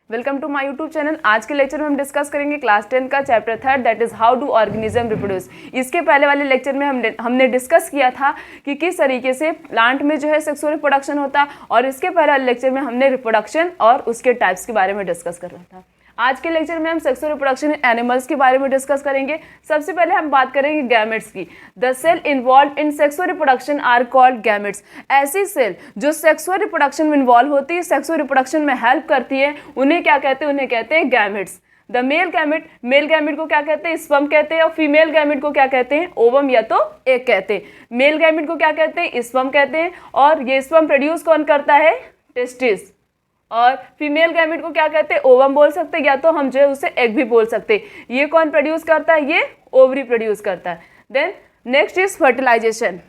Welcome to my YouTube channel. आज के lecture में हम डिस्कस करेंगे क्लास 10 का chapter 3 that is how do organism reproduce. इसके पहले वाले लेक्चर में हमने डिस्कस किया था कि किस तरीके से प्लांट में जो है सेक्सुअल रिप्रोडक्शन होता है, और इसके पहले वाले लेक्चर में हमने रिप्रोडक्शन और उसके टाइप्स के बारे में डिस्कस कर रहा था। आज के लेक्चर में हम सेक्सुअल रिप्रोडक्शन इन एनिमल्स के बारे में डिस्कस करेंगे। सबसे पहले हम बात करेंगे गैमेट्स की। The cell involved in sexual reproduction are called gametes. ऐसी सेल जो सेक्सुअल रिप्रोडक्शन में इन्वॉल्व होती है, सेक्सुअल रिप्रोडक्शन में हेल्प करती है, उन्हें क्या कहते हैं? उन्हें कहते हैं गैमेट्स। द मेल गैमेट को क्या कहते हैं? स्पर्म कहते हैं। और फीमेल गैमेट को क्या कहते हैं? ओवम या तो एग कहते हैं। मेल गैमेट को क्या कहते हैं? स्पर्म कहते हैं। और ये स्पर्म प्रोड्यूस कौन करता है? टेस्टिस। और फीमेल गैमेट को क्या कहते हैं? ओवम बोल सकते हैं, या तो हम जो है उसे एग भी बोल सकते हैं। ये कौन प्रोड्यूस करता है? ये ओवरी प्रोड्यूस करता है। Then next is fertilization.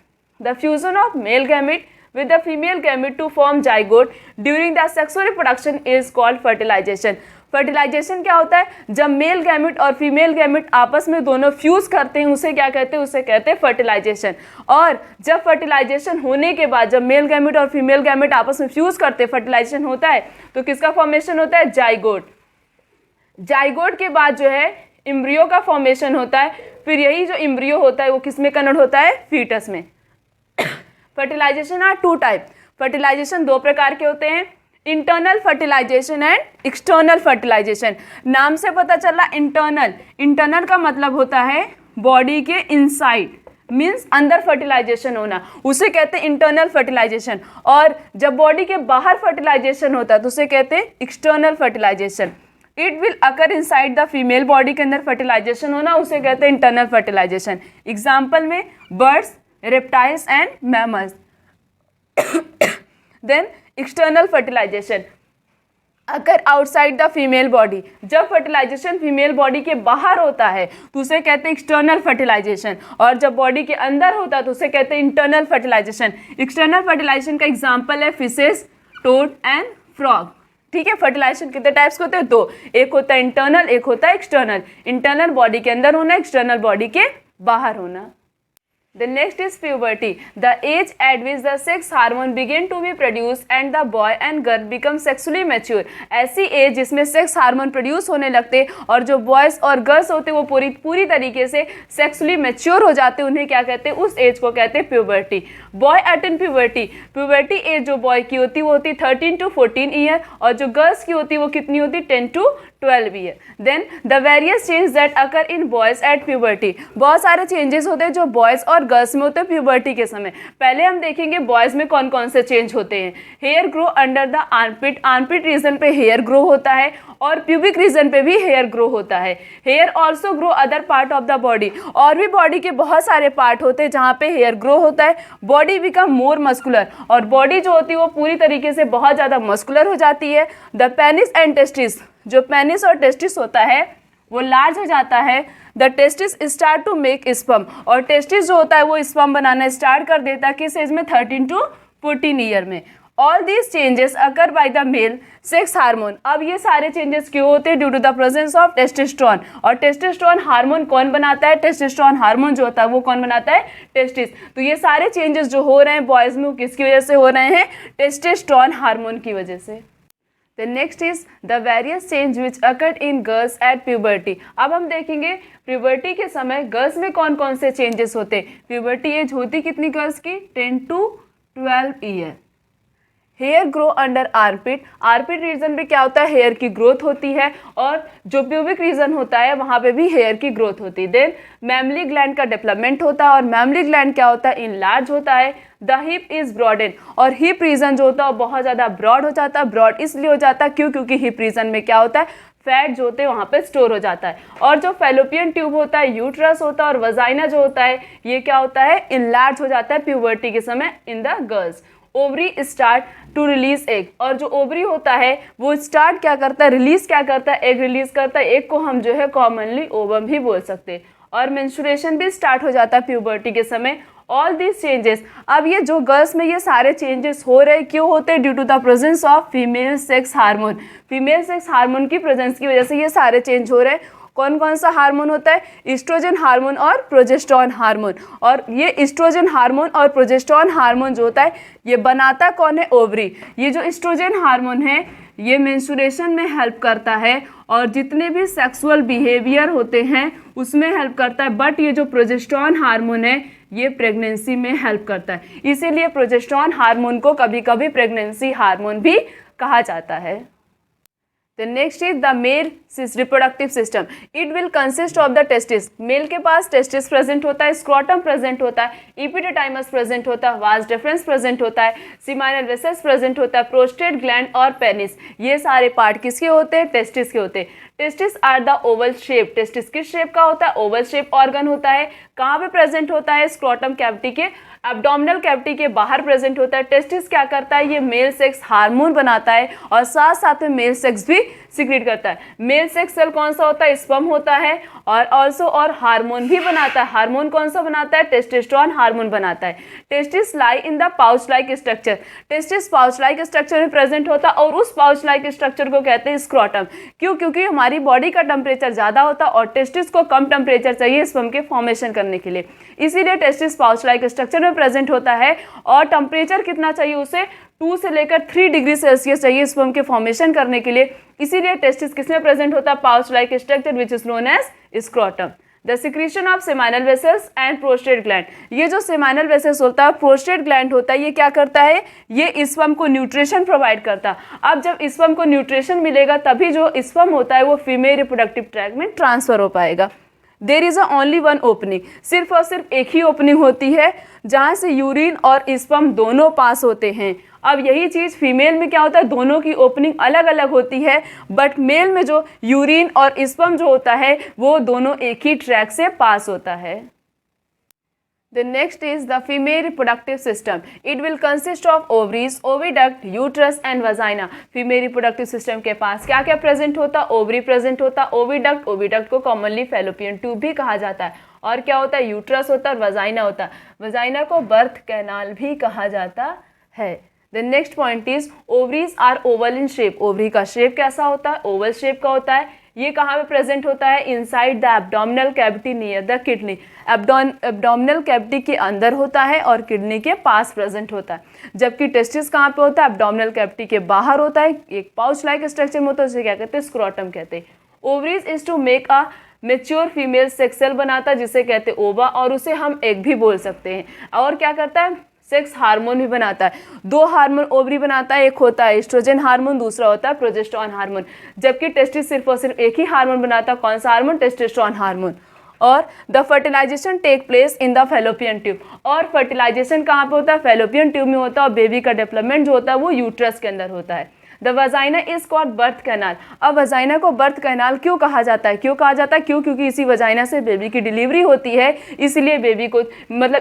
The fusion of male gamete with the female gamete to form zygote during the sexual reproduction is called fertilization. Fertilization क्या होता है? जब मेल गैमेट और फीमेल गैमेट आपस में दोनों फ्यूज करते हैं, उसे क्या कहते हैं? उसे कहते हैं फर्टिलाइजेशन। और जब फर्टिलाइजेशन होने के बाद जब मेल गैमेट और फीमेल गैमेट आपस में फ्यूज करते हैं, फर्टिलाइजेशन होता है, तो किसका फॉर्मेशन होता है? जाइगोट। जाइगोट के बाद जो है एम्ब्रियो का फॉर्मेशन होता है। फिर यही जो एम्ब्रियो होता है वो किस में कन्वर्ट होता है? फीटस में। Fertilization are two type. फर्टिलाइजेशन दो प्रकार के होते हैं, internal fertilization and external fertilization. नाम से पता चला इंटरनल का मतलब होता है बॉडी के इनसाइड, मीन्स अंदर फर्टिलाइजेशन होना, उसे कहते हैं इंटरनल फर्टिलाइजेशन। और जब बॉडी के बाहर फर्टिलाइजेशन होता है तो उसे कहते हैं external fertilization. It will occur inside the female body के अंदर फर्टिलाइजेशन होना, उसे कहते हैं इंटरनल फर्टिलाइजेशन। एग्जाम्पल में birds, reptiles and mammals. Then external fertilization occur outside the female body. जब फर्टिलाइजेशन फीमेल बॉडी के बाहर होता है तो उसे कहते हैं एक्सटर्नल फर्टिलाइजेशन, और जब बॉडी के अंदर होता है तो उसे कहते हैं इंटरनल फर्टिलाइजेशन। एक्सटर्नल फर्टिलाइजेशन का एग्जाम्पल है फिशेस, टोड एंड फ्रॉग। ठीक है, फर्टिलाइजेशन कितने टाइप्स के होते हैं? दो, एक होता है इंटरनल, एक होता है एक्सटर्नल। इंटरनल बॉडी के अंदर होना, एक्सटर्नल बॉडी के बाहर होना। The next is puberty, the age at which the sex hormone begin to be produced and the boy and girl become sexually mature. ऐसी एज जिसमें सेक्स हार्मोन प्रोड्यूस होने लगते और जो बॉयज और गर्ल्स होते वो पूरी तरीके से सेक्सुअली मैच्योर हो जाते, उन्हें क्या कहते हैं? उस एज को कहते हैं puberty. Boy attain puberty as जो बॉय की होती वो होती 13 to 14 ईयर, और जो गर्ल्स की होती वो कितनी होती? 10 to 12 year. Then the various change that occur in boys at puberty. बहुत सारे चेंजेस होते हैं जो बॉयज और गर्ल्स में होते हैं प्यूबर्टी के समय। पहले हम देखेंगे बॉयज में कौन कौन से चेंज होते हैं। Hair grow under the armpit region पे हेयर ग्रो होता है, और प्यूबिक रीजन पे भी हेयर ग्रो होता है। Hair also grow other part of the body. और भी बॉडी के बहुत सारे पार्ट होते हैं जहाँ पे हेयर ग्रो होता है। बॉडी बिकम मोर मस्कुलर, और बॉडी जो होती है वो पूरी तरीके से बहुत ज़्यादा मस्कुलर हो जाती है। द पेनिस एंड टेस्टिस, जो पेनिस और टेस्टिस होता है वो लार्ज हो जाता है। The testis start to make sperm, और टेस्टिस जो होता है वो स्पर्म बनाना स्टार्ट कर देता है किस एज में? 13 to 14 ईयर में। All these changes occur by the male sex hormone. अब ये सारे चेंजेस क्यों होते हैं? Due to the presence of testosterone. और टेस्टोस्टेरोन हार्मोन कौन बनाता है? टेस्टोस्टेरोन हार्मोन जो होता है वो कौन बनाता है? टेस्टिस। तो ये सारे चेंजेस जो हो रहे हैं बॉयज में, किसकी वजह से हो रहे हैं? टेस्टोस्टेरोन हार्मोन की वजह से। The next is the various change which occurred in girls at puberty. अब हम देखेंगे प्यूबर्टी के समय गर्ल्स में कौन कौन से चेंजेस होते हैं। प्यूबर्टी एज होती कितनी गर्ल्स की? 10 to 12 year. Hair grow under armpit region पे क्या होता है? हेयर की ग्रोथ होती है, और जो प्यूबिक रीजन होता है वहाँ पे भी हेयर की ग्रोथ होती है। देन मैमली ग्लैंड का डेवलपमेंट होता है, और मैमली ग्लैंड क्या होता है? इनलार्ज होता है। द हिप इज ब्रॉडन, और हिप रीजन जो होता है वो बहुत ज़्यादा ब्रॉड हो जाता है। ब्रॉड इसलिए हो जाता है क्योंकि हिप रीजन में क्या होता है? फैट जो होते हैं वहाँ पे स्टोर हो जाता है। और जो फैलोपियन ट्यूब होता है, यूट्रस होता है, और वजाइना जो होता है ये क्या होता है? इनलार्ज हो जाता है प्यूबर्टी के समय in the girls. Ovary start to release egg, और जो ओवरी होता है वो स्टार्ट क्या करता है? रिलीज क्या करता है? एग रिलीज करता है। एग को हम जो है कॉमनली ओवम भी बोल सकते हैं। और मेंस्ट्रुएशन भी स्टार्ट हो जाता है प्यूबर्टी के समय। ऑल दिस चेंजेस, अब ये जो गर्ल्स में ये सारे चेंजेस हो रहे हैं क्यों होते हैं? Due to the presence of female sex hormone. Female sex hormone की प्रेजेंस की वजह से ये सारे चेंज हो रहे हैं। कौन कौन सा हार्मोन होता है? ईस्ट्रोजन हार्मोन और प्रोजेस्टेरॉन हार्मोन। और ये ईस्ट्रोजन हार्मोन और प्रोजेस्टेरॉन हार्मोन जो होता है ये बनाता कौन है? ओवरी। ये जो ईस्ट्रोजन हार्मोन है ये मेंस्ट्रुएशन में हेल्प करता है और जितने भी सेक्सुअल बिहेवियर होते हैं उसमें हेल्प करता है। बट ये जो प्रोजेस्टेरॉन हार्मोन है ये प्रेगनेंसी में हेल्प करता है, इसीलिए प्रोजेस्टेरॉन हार्मोन को कभी कभी प्रेगनेंसी हार्मोन भी कहा जाता है। The next is the male reproductive system. It will consist of the testis. Male के पास टेस्टिस प्रेजेंट होता है, स्क्रोटम प्रेजेंट होता है, इपिडिडाइमस प्रेजेंट होता है, वास डिफरेंस प्रेजेंट होता है, सीमाइनल वेसल्स प्रेजेंट होता है, प्रोस्टेट ग्लैंड और पेनिस। ये सारे पार्ट किसके होते हैं? टेस्टिस के होते हैं। Testis are the oval shape. Testis किस शेप का होता है? ओवल शेप ऑर्गन होता है। कहाँ पे प्रेजेंट होता है? स्क्रोटम कैविटी के एब्डोमिनल कैविटी के बाहर प्रेजेंट होता है। टेस्टिस क्या करता है? ये मेल सेक्स हार्मोन बनाता है और साथ साथ में मेल सेक्स भी सीक्रेट करता है। मेल सेक्स सेल कौन सा होता है? स्पर्म होता है और ऑल्सो और हार्मोन भी बनाता है। हार्मोन कौन सा बनाता है? टेस्टोस्टेरोन हार्मोन बनाता है। Testis lie in the pouch like structure. Testis pouch like structure में प्रेजेंट होता है और उस पाउच लाइक स्ट्रक्चर को कहते हैं स्क्रोटम। क्यों? क्योंकि हमारी बॉडी का टेम्परेचर ज़्यादा होता है और टेस्टिस को कम टेम्परेचर चाहिए स्पर्म के फॉर्मेशन करने के लिए, इसीलिए टेस्टिस पाउच लाइक स्ट्रक्चर में प्रेजेंट होता है। और टेम्परेचर कितना चाहिए उसे? 2 से लेकर 3 डिग्री सेल्सियस चाहिए स्पर्म के फॉर्मेशन करने के लिए, इसीलिए टेस्टिस किसमें प्रेजेंट होता है? Pouch like structure which is known as scrotum. The secretion of seminal vessels and prostate gland. ये जो सेमाइनल वेसल्स होता है, प्रोस्टेट ग्लैंड होता है, ये क्या करता है? ये स्पर्म को न्यूट्रिशन प्रोवाइड करता है। अब जब स्पर्म को न्यूट्रिशन मिलेगा तभी जो स्पर्म होता है वो फीमेल रिप्रोडक्टिव ट्रैक्ट में ट्रांसफर हो पाएगा। There is only one opening. सिर्फ और सिर्फ एक ही ओपनिंग होती है जहाँ से यूरिन और स्पर्म दोनों पास होते हैं। अब यही चीज़ फीमेल में क्या होता है? दोनों की ओपनिंग अलग अलग होती है, बट मेल में जो यूरिन और स्पर्म जो होता है वो दोनों एक ही ट्रैक से पास होता है। The next is the female reproductive system. It will consist of ovaries, oviduct, uterus and vagina. Female reproductive system के पास क्या क्या प्रेजेंट होता? ओवरी प्रेजेंट होता, ओविडक्ट, ओविडक्ट को कॉमनली फैलोपियन ट्यूब भी कहा जाता है। और क्या होता है? यूट्रस होता है और वजाइना होता है। वजाइना को बर्थ कैनाल भी कहा जाता है। The next point is ovaries are oval in shape. Ovary का शेप कैसा होता है? ओवल शेप का होता है। ये कहाँ पे प्रेजेंट होता है? Inside the abdominal cavity near the kidney. Abdominal cavity के अंदर होता है और किडनी के पास प्रेजेंट होता है। जबकि टेस्टिस कहाँ पे होता है? एब्डोमिनल कैविटी के बाहर होता है, एक पाउच लाइक स्ट्रक्चर में होता है, उसे क्या कहते हैं? स्क्रोटम कहते हैं। Ovaries is to make a mature female sex cell बनाता है जिसे कहते हैं ओवा, और उसे हम एग भी बोल सकते हैं। और क्या करता है? सेक्स हार्मोन भी बनाता है। 2 हार्मोन ओवरी बनाता है, एक होता है एस्ट्रोजन हार्मोन, दूसरा होता है प्रोजेस्टेरॉन हार्मोन। जबकि टेस्टिस सिर्फ और सिर्फ एक ही हार्मोन बनाता है। कौन सा हार्मोन? Testosterone hormone. और the fertilisation take place in the fallopian tube. और फर्टिलाइजेशन कहाँ पे होता है? फैलोपियन ट्यूब में होता है और बेबी का डेवलपमेंट जो होता है वो यूट्रस के अंदर होता है। The vagina is called birth canal. अब वजाइना को बर्थ कैनाल क्यों कहा जाता है? क्यों कहा जाता है? क्यों? क्योंकि इसी वजाइना से बेबी की डिलीवरी होती है, इसलिए बेबी को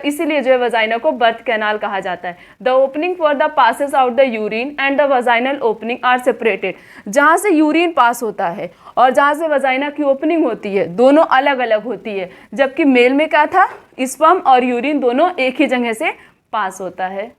इसीलिए जो है वजाइना को बर्थ कैनाल कहा जाता है। The opening for the passes out the urine and the vaginal opening are separated. जहाँ से यूरिन पास होता है और जहाँ से वजाइना की ओपनिंग होती है दोनों अलग अलग होती है। जबकि मेल में क्या था? स्पर्म और यूरिन दोनों एक ही जगह से पास होता है।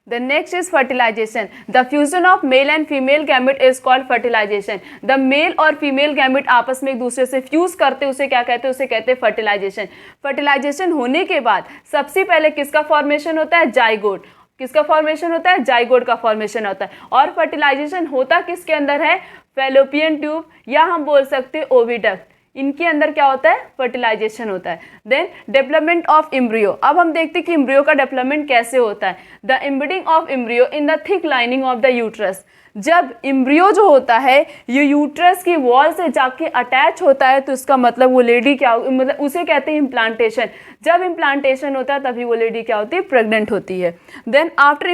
The next is fertilization. The fusion of male and female gamete is called fertilization. The male और female gamete आपस में एक दूसरे से फ्यूज करते उसे क्या कहते हैं? उसे कहते हैं fertilization. Fertilization होने के बाद सबसे पहले किसका फॉर्मेशन होता है? जाइगोट। किसका फॉर्मेशन होता है? जाइगोट का फॉर्मेशन होता है। और फर्टिलाइजेशन होता किसके अंदर है? फैलोपियन ट्यूब या हम बोल सकते हैं ओविडक्ट। इनके अंदर क्या होता है? फर्टिलाइजेशन होता है। Then development of embryo. अब हम देखते हैं कि एम्ब्रियो का डेवलपमेंट कैसे होता है। The embedding of embryo in the thick lining of the uterus. जब एम्ब्रियो जो होता है ये यूट्रस की वॉल से जाके अटैच होता है तो इसका मतलब वो लेडी क्या, मतलब उसे कहते हैं इम्प्लांटेशन। जब इम्प्लांटेशन होता है तभी वो लेडी क्या होती है? प्रेग्नेंट होती है। देन आफ्टर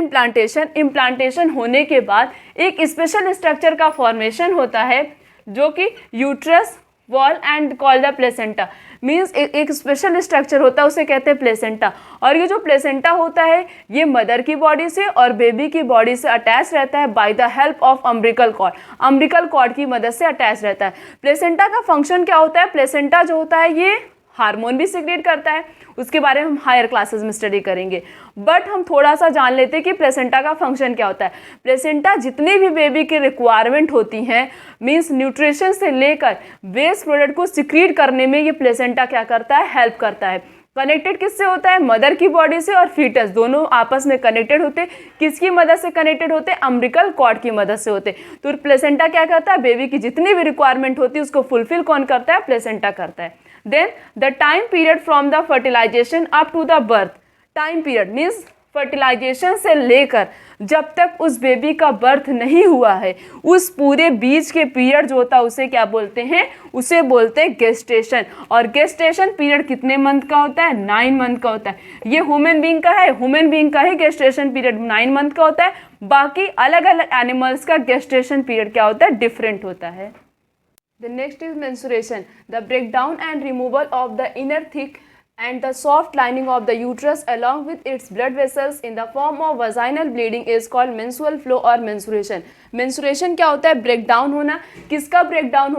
इम्प्लांटेशन होने के बाद एक स्पेशल स्ट्रक्चर का फॉर्मेशन होता है जो कि uterus wall and call the placenta. Means एक स्पेशल स्ट्रक्चर होता है उसे कहते हैं प्लेसेंटा। और ये जो प्लेसेंटा होता है ये मदर की बॉडी से और बेबी की बॉडी से अटैच रहता है by the help of umbilical cord. Umbilical cord की मदद से अटैच रहता है। प्लेसेंटा का फंक्शन क्या होता है? प्लेसेंटा जो होता है ये हार्मोन भी सिक्रेट करता है, उसके बारे में हम हायर क्लासेस में स्टडी करेंगे। बट हम थोड़ा सा जान लेते हैं कि प्लेसेंटा का फंक्शन क्या होता है। प्लेसेंटा जितनी भी बेबी की रिक्वायरमेंट होती हैं, मीन्स न्यूट्रिशन से लेकर वेस्ट प्रोडक्ट को सिक्रीट करने में ये प्लेसेंटा क्या करता है, हेल्प करता है। कनेक्टेड किससे होता है, मदर की बॉडी से, और फीटस दोनों आपस में कनेक्टेड होते। किसकी मदद से कनेक्टेड होते, अम्बिलिकल कॉर्ड की मदद से होते। तो प्लेसेंटा क्या करता है, बेबी की जितनी भी रिक्वायरमेंट होती है उसको फुलफिल कौन करता है, प्लेसेंटा करता है। Then the time period from the fertilization up to the birth, time period means fertilization से लेकर जब तक उस बेबी का बर्थ नहीं हुआ है, उस पूरे बीच के पीरियड जो होता है उसे क्या बोलते हैं, उसे बोलते हैं गेस्टेशन। और गेस्टेशन पीरियड कितने मंथ का होता है, 9 मंथ का होता है। ये ह्यूमन बीइंग का है, ह्यूमन बीइंग का ही गेस्टेशन पीरियड 9 मंथ का होता है। बाकी अलग अलग एनिमल्स का गेस्टेशन पीरियड क्या होता है, डिफरेंट होता है। The next is menstruation, the breakdown and removal of the inner thick and the soft lining of the uterus along with its blood vessels in the form of vaginal bleeding is called menstrual flow or menstruation. menstruation क्या होता है, break down होना। किसका break down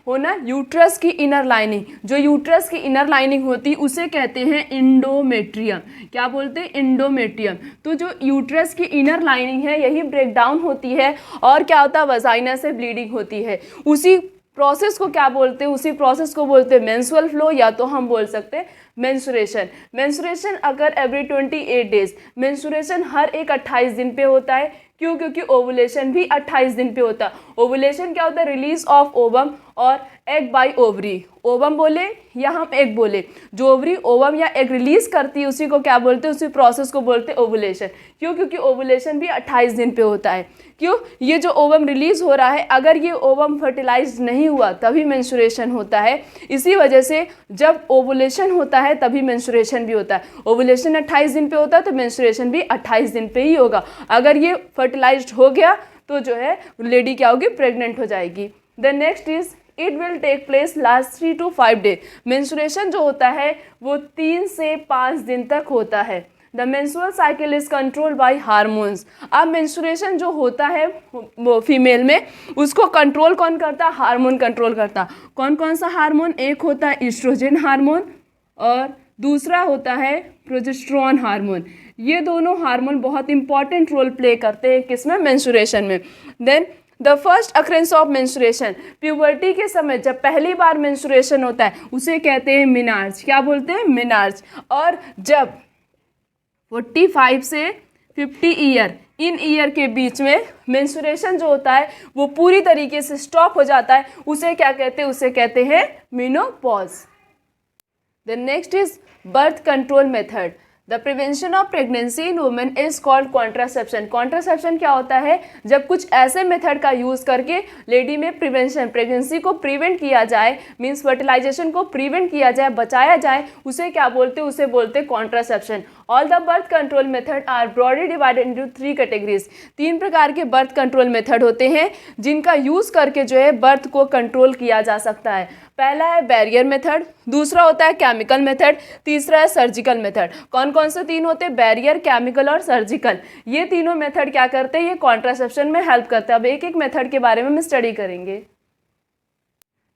होना, uterus की inner lining. जो uterus की inner lining होती है उसे कहते हैं इंडोमेट्रियम। क्या बोलते हैं, इंडोमेट्रियम। तो जो यूट्रस की इनर लाइनिंग है यही ब्रेक डाउन होती है और क्या होता है, वजाइना से ब्लीडिंग होती है। उसी प्रोसेस को क्या बोलते हैं, उसी प्रोसेस को बोलते हैं मेंस्ट्रुअल फ्लो, या तो हम बोल सकते हैं मेंस्ट्रुएशन। मेंस्ट्रुएशन अगर एवरी 28 डेज, मेंस्ट्रुएशन हर एक 28 दिन पे होता है। क्यों, क्योंकि ओवुलेशन भी 28 दिन पे होता है। ओवुलेशन क्या होता है, रिलीज ऑफ ओवम और एग बाय ओवरी। ओवम बोले या हम एग बोले, जो ओवरी ओवम या एग रिलीज करती है उसी को क्या बोलते हैं, उसी प्रोसेस को बोलते हैं ओवुलेशन। क्यों, क्योंकि ओवुलेशन भी 28 दिन पे होता है। क्यों, ये जो ओवम रिलीज हो रहा है, अगर ये ओवम फर्टिलाइज नहीं हुआ तभी मेंस्ट्रुएशन होता है। इसी वजह से जब ओवुलेशन होता है तभी मेंस्ट्रुएशन भी होता है। ओवुलेशन 28 दिन पे होता है तो मेंस्ट्रुएशन भी 28 दिन पे ही होगा। अगर ये फर्टिलाइज्ड हो गया तो जो है लेडी क्या होगी, प्रेग्नेंट हो जाएगी। The next is it will take place last 3 to 5 day. Menstruation जो होता है वो 3 से 5 दिन तक होता है। The menstrual cycle is controlled by hormones. अब मेंस्ट्रुएशन जो होता है वो फीमेल में, उसको कंट्रोल कौन करता है, हार्मोन कंट्रोल करता। कौन कौन सा हार्मोन, एक होता है ईस्ट्रोजन हार्मोन और दूसरा होता है प्रोजेस्टेरोन हार्मोन। ये दोनों हार्मोन बहुत इंपॉर्टेंट रोल प्ले करते हैं किसमें, मेंस्ट्रुएशन में। Then the first occurrence of menstruation, puberty के समय जब पहली बार मेंस्ट्रुएशन होता है उसे कहते हैं मिनार्ज। क्या बोलते हैं, मिनार्ज। और जब 45 से 50 ईयर, इन ईयर के बीच में मेंस्ट्रुएशन जो होता है वो पूरी तरीके से स्टॉप हो जाता है, उसे क्या कहते हैं, उसे कहते हैं menopause. The next is birth control method. The prevention of pregnancy in women is called contraception. Contraception क्या होता है, जब कुछ ऐसे मेथड का यूज़ करके लेडी में प्रिवेंशन, प्रेगनेंसी को प्रिवेंट किया जाए, मीन्स फर्टिलाइजेशन को प्रिवेंट किया जाए, बचाया जाए, उसे क्या बोलते हैं, उसे बोलते हैं contraception. All the birth control method are broadly divided into 3 categories. 3 प्रकार के बर्थ कंट्रोल मेथड होते हैं जिनका यूज़ करके जो है बर्थ को कंट्रोल किया जा सकता है। पहला है बैरियर मेथड, दूसरा होता है केमिकल मेथड, तीसरा है सर्जिकल मेथड। कौन कौन से 3 होते हैं, बैरियर, केमिकल और सर्जिकल। ये तीनों मेथड क्या करते हैं, ये कॉन्ट्रासेप्शन में हेल्प करते हैं। अब एक एक मेथड के बारे में हम स्टडी करेंगे।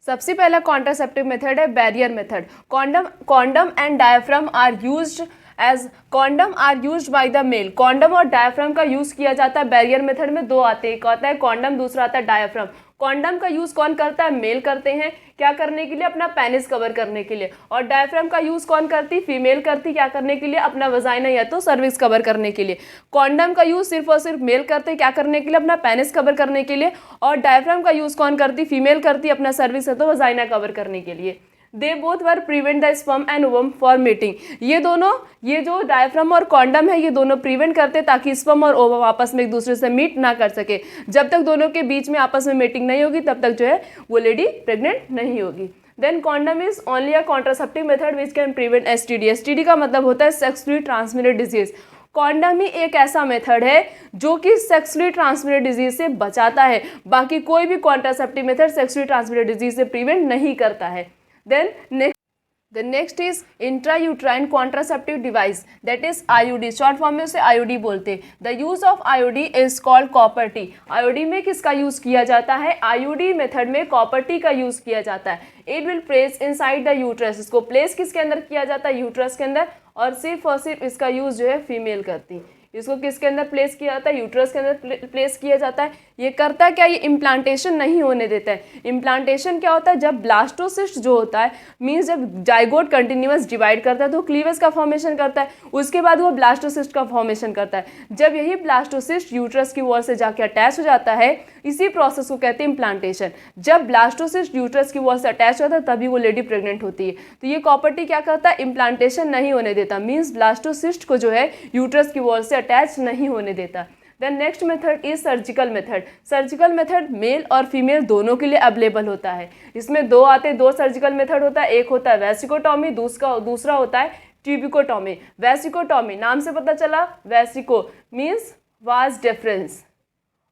सबसे पहला कॉन्ट्रासेप्टिव मेथड है barrier method. Condom and diaphragm are used as condom are used by the male. Condom और डायफ्राम का यूज किया जाता है बैरियर मेथड में। 2 आते हैं, एक आता है कॉन्डम, दूसरा आता है डायफ्राम। कॉन्डम का यूज कौन करता है, मेल करते हैं। क्या करने के लिए, अपना पेनिस कवर करने के लिए। और डायफ्राम का यूज कौन करती, फीमेल करती। क्या करने के लिए, अपना वजाइना या तो सर्विक्स कवर करने के लिए। कॉन्डम का यूज सिर्फ और सिर्फ मेल करते, क्या करने के लिए, अपना पेनिस कवर करने के लिए। और डायफ्राम का यूज कौन करती, फीमेल करती, अपना सर्विक्स या तो वजाइना कवर करने के लिए। They both were prevent the sperm and ovum for meeting. ये दोनों, ये जो डायफ्राम और कॉन्डम है, ये दोनों प्रिवेंट करते ताकि स्पर्म और ओवम आपस में एक दूसरे से मीट ना कर सके। जब तक दोनों के बीच में आपस में मीटिंग नहीं होगी तब तक जो है वो लेडी प्रेग्नेंट नहीं होगी। Then condom is only a contraceptive method which can prevent STD. STD का मतलब होता है सेक्सुअली ट्रांसमिटेड डिजीज। कॉन्डम ही एक ऐसा मेथड है जो कि सेक्सुअली ट्रांसमिटेड डिजीज से बचाता है। बाकी कोई भी contraceptive method sexually transmitted disease से प्रिवेंट नहीं करता है। Then next the next is intrauterine contraceptive device, that is IUD, short form में उसे आईयूडी बोलते हैं। The use of IUD is called copper T. IUD में किसका यूज किया जाता है? आईयूडी मेथड में कॉपर टी का यूज किया जाता है। It will place inside the uterus, इसको प्लेस किसके अंदर किया जाता है? यूट्रस के अंदर, और सिर्फ इसका यूज जो है फीमेल करती है। इसको किसके अंदर प्लेस किया जाता है? यूट्रस के अंदर प्लेस किया जाता है। ये करता क्या? ये इम्प्लांटेशन नहीं होने देता है। इम्प्लांटेशन क्या होता है? जब ब्लास्टोसिस्ट जो होता है, मीन्स जब जाइगोट कंटिन्यूअस डिवाइड करता है तो क्लीवेज का फॉर्मेशन करता है, उसके बाद वो ब्लास्टोसिस्ट का फॉर्मेशन करता है। जब यही ब्लास्टोसिस्ट यूट्रस की वॉल से जाके अटैच हो जाता है, इसी प्रोसेस को कहते हैं इम्प्लांटेशन। जब ब्लास्टोसिस्ट यूट्रस की वॉल से अटैच होता है तभी वो लेडी प्रेग्नेंट होती है। तो ये कॉपर टी क्या करता है? इम्प्लांटेशन नहीं होने देता, मीन्स ब्लास्टोसिस्ट को जो है यूट्रस की वॉल से अटैच नहीं होने देता। Then next method is surgical method. Surgical method male और फीमेल दोनों के लिए अवेलेबल होता है। इसमें दो सर्जिकल मेथड होता है। एक होता है वेसिकोटॉमी, दूसरा होता है ट्यूबिकोटॉमी। वेसिकोटॉमी नाम से पता चला, वेसिको मीन्स वास डिफरेंस,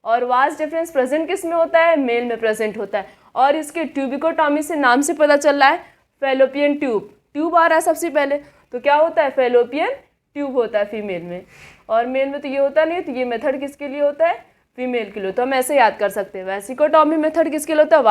और वास डिफरेंस प्रेजेंट किस में होता है? मेल में प्रेजेंट होता है। और इसके ट्यूबिकोटॉमी से नाम से पता चल रहा है फेलोपियन ट्यूब, ट्यूब आ रहा है सबसे पहले, तो क्या होता है? फेलोपियन ट्यूब होता है फीमेल में, और मेल में तो ये होता नहीं। तो ये मेथड किसके लिए होता है? फीमेल के लिए। तो हम ऐसे याद कर सकते हैं, वेसिकोटॉमी मेथड किसके लिए होता है?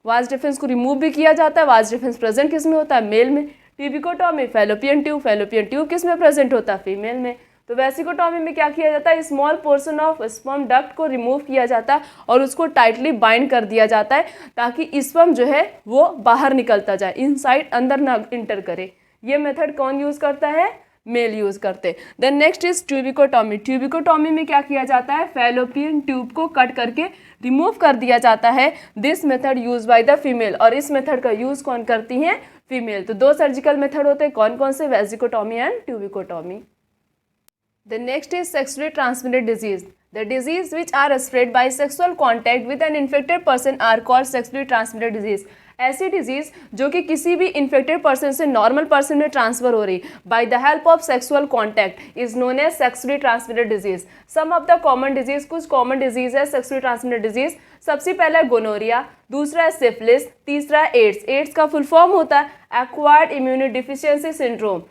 वास डिफरेंस को रिमूव भी किया जाता है। वास डिफरेंस प्रेजेंट किस में होता है? मेल में। ट्यूबिकोटॉमी फेलोपियन ट्यूब किस में प्रेजेंट होता है? फीमेल में। तो वेसिकोटॉमी में क्या किया जाता है? Small portion of sperm duct को रिमूव किया जाता है और उसको टाइटली बाइंड कर दिया जाता है ताकि स्पर्म जो है वो बाहर निकलता जाए, इनसाइड अंदर ना इंटर करे। ये मेथड कौन यूज करता है? मेल यूज करते। Then next is tubectomy. Tubectomy में क्या किया जाता है? फेलोपियन ट्यूब को कट करके रिमूव कर दिया जाता है। This method use by the female, और इस मेथड का यूज कौन करती हैं? फीमेल। तो दो सर्जिकल मेथड होते हैं, कौन कौन से? वेसिकोटॉमी and ट्यूबिकोटॉमी। The next is sexually transmitted disease. The disease which are spread by sexual contact with an infected person are called sexually transmitted disease. ऐसी डिजीज जो कि किसी भी इन्फेक्टेड पर्सन से नॉर्मल पर्सन में ट्रांसफर हो रही by the help of sexual contact is known as sexually transmitted disease. Some of the common disease, कुछ कॉमन डिजीज है सेक्सुअली ट्रांसमिटेड डिजीज। सबसे पहला है गोनोरिया, दूसरा है सिफिलिस, तीसरा है एड्स। एड्स का फुल फॉर्म होता है acquired immunodeficiency syndrome.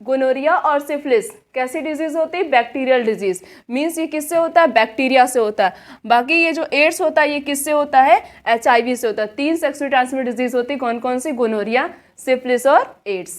Gonorrhoea और सिफिलिस कैसी डिजीज होती है? बैक्टीरियल डिजीज, मीन्स ये किससे होता है? बैक्टीरिया से होता है। बाकी ये जो एड्स होता है ये किससे होता है? HIV से होता है। तीन सेक्सुअली ट्रांसमिटेड डिजीज होती है, कौन कौन सी? गोनोरिया, सिफिलिस और एड्स।